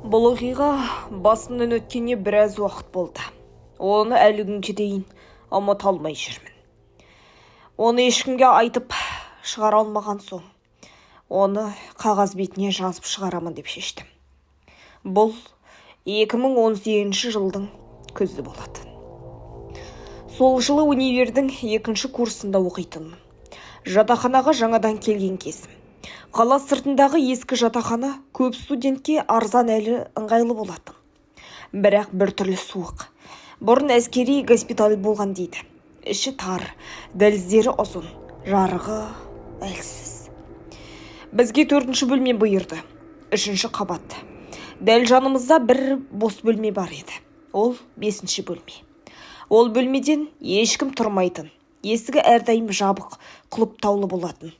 Бұл оқиға басымнан өткеніне біраз уақыт болды. Оны әлі күнге дейін ұмыта алмай жүрмін. Оны ешкімге айтып шығара алмаған соң, оны қағаз бетіне жазып шығарамын деп шештім. Бұл 2018 жылдың күзі болатын. Сол жылы универдің 2-ші курсында оқитынмын. Жатақханаға жаңадан келген кезім. Қала сыртындағы ескі жатақхана көп студентке арзан әлі ыңғайлы болатын. Бірақ біртүрлі суық. Бұрын әскери госпиталь болған дейді. Іші тар, дәліздері ұзын, жарығы әлсіз. Бізге 4-ші бөлме бұйырды. 3-ші қабат. Дәл жанымызда бір бос бөлме бар еді. Ол 5-ші бөлме. Ол бөлмеден ешкім тұрмайтын. Есігі әрдайым жабық, құлыптаулы болатын.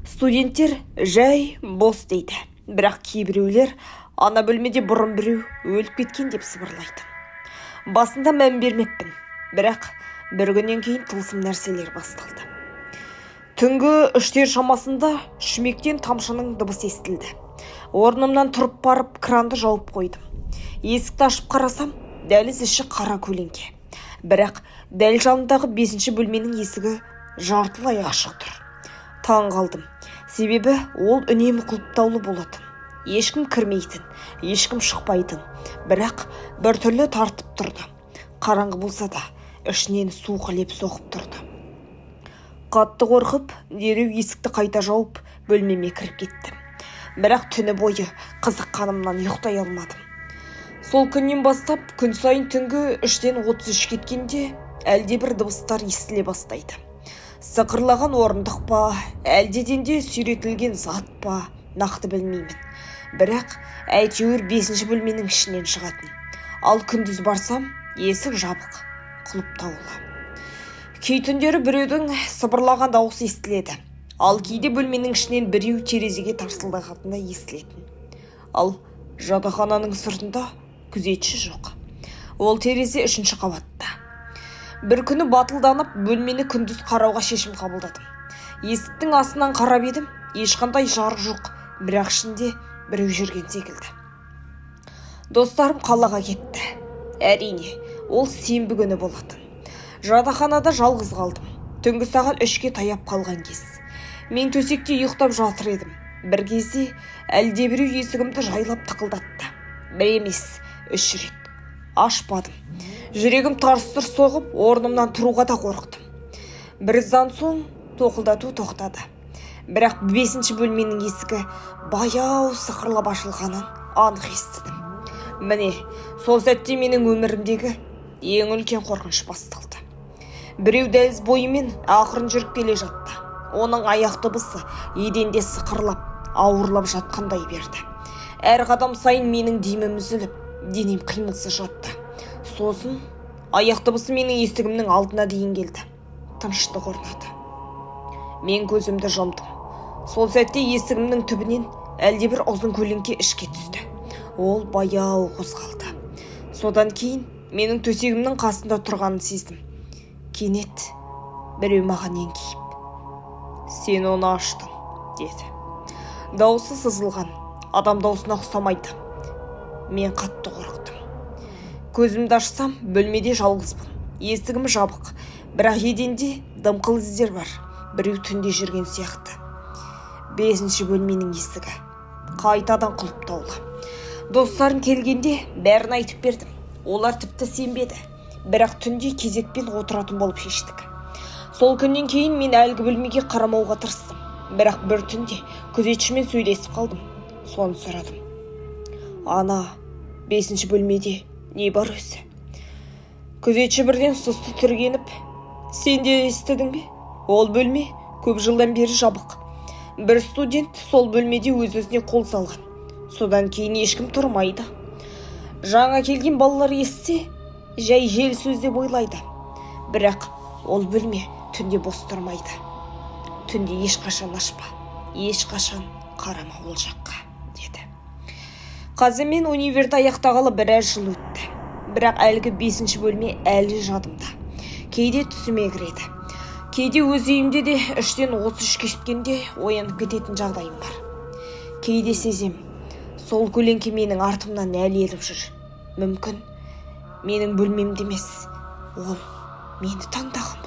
Студенттер жай бос дейді. Бірақ кейбіреулер ана бөлмеде бұрын біреу өліп кеткен деп сыбырлайды. Басында мән бермеппін. Бірақ бір күннен кейін тылсым нәрселер басталды. Түнгі 3-тер шамасында шүмектен тамшының дыбысы естілді. Орнымнан тұрып барып кранды жауып қойдым. Есікті ашып қарасам, дәліз іші қара көлеңке. Бірақ дәл жанындағы 5-ші бөлменің есігі жартылай ашық тұр. Таң қалдым. Себебі ол үнемі құлыптаулы болатын. Ешкім кірмейтін, ешкім шықпайтын. Бірақ біртүрлі тартып тұрды. Қараңғы болса да, ішінен суық леп соғып тұрды. Қатты қорқып, дереу есікті қайта жауып, бөлмеме кіріп кеттім. Бірақ түні бойы қызыққанымнан ұйықтай алмадым. Сол күннен бастап күн сайын түнгі 3-тен 33 кеткенде әлде бір дыбыстар естіле бастайды. Сықырлаған орындық па, әлдеденде сүйретілген зат па, нақты білмеймін. Бірақ әйтеуір 5-ші бөлменің ішінен шығатын. Ал күндіз барсам, есік жабық, құлыптаулы. Кей түндері біреудің сыбырлаған дауысы естіледі. Ал кейде бөлменің ішінен біреу терезеге тарсылдағаны естілетін. Ал жатақхананың сыртында күзетші жоқ. Ол терезе 3-ші қабатта. Бір күні батылданып, бөлмені күндіз қарауға шешім қабылдадым. Есіктің астынан қарап едім, ешқандай жарық жоқ, бірақ ішінде біреу жүрген секілді. Достарым қалаға кетті. Әрине, ол сенбі күні болатын. Жатақханада жалғыз қалдым. Түнгі сағат 3-ке таяп қалған кез. Мен төсекте ұйықтап жатыр едім. Бір кезде әлде біреу есігімді жайлап тықылдатты. Бір емес, 3 рет. Ашпадым. Жүрегім тарс-тұрс соғып, орнымнан тұруға да қорықтым. Бірізден соң тоқылдату тоқтады. Бірақ 5-ші бөлменің есігі баяу сықырлап ашылғанын анық естідім. Міне, сол сәтте менің өмірімдегі ең үлкен қорқыныш басталды. Біреу дәліз бойымен ақырын жүріп келе жатты. Оның аяқ дыбысы еденде сықырлап, ауырлап жатқандай берді. Әр қадам сайын менің демім үзіліп, денем қимылсыз жатты. Сосын аяқ дыбысы менің есігімнің алдына дейін келді. Тыныштық орнады. Мен көзімді жұмдым. Сол сәтте есігімнің түбінен әлде бір ұзын көлеңке ішке түсті. Ол баяу қозғалды. Содан кейін менің төсегімнің қасында тұрғанын сездім. Кенет біреу маған еңкейіп, «Сен оны аштың», деді. Дауысы сызылған, адам даусына ұқсамайды. Мен қатты қорықтым. Көзімді ашсам, бөлмеде жалғызбын. Есігім жабық, бірақ еденде дымқыл іздер бар. Біреу түнде жүрген сияқты. 5-ші бөлменің есігі қайтадан құлыптаулы. Достарым келгенде бәрін айтып бердім. Олар тіпті сенбеді. Бірақ түнде кезекпен отыратын болып шештік. Сол күннен кейін мен әлгі бөлмеге қарамауға тырыстым. Бірақ бір түнде күзетшімен сөйлесіп қалдым. Соны сұрадым. «Ана, 5-ші бөлмеде не бар өзі?» Күзетші бірден сұсты түргеніп, «Сен де естідің бе? Ол бөлме көп жылдан бері жабық. Бір студент сол бөлмеде өз-өзіне қол салған. Содан кейін ешкім тұрмайды. Жаңа келген балалар естісе, жай жел сөз деп ойлайды. Бірақ ол бөлме түнде бос тұрмайды. Түнде ешқашан ашпа, ешқашан қарама ол жаққа», деді. Қазір мен универді аяқтағалы біраз жыл өтті. Бірақ әлгі 5-ші бөлме әлі жадымда. Кейде түсіме кіреді. Кейде өз үйімде де 3-тен 33 кеткенде оянып кететін жағдайым бар. Кейде сезем, Сол көлеңке менің артымнан әлеліп жүр. Мүмкін менің бөлмемде емес, ол мені таңдаған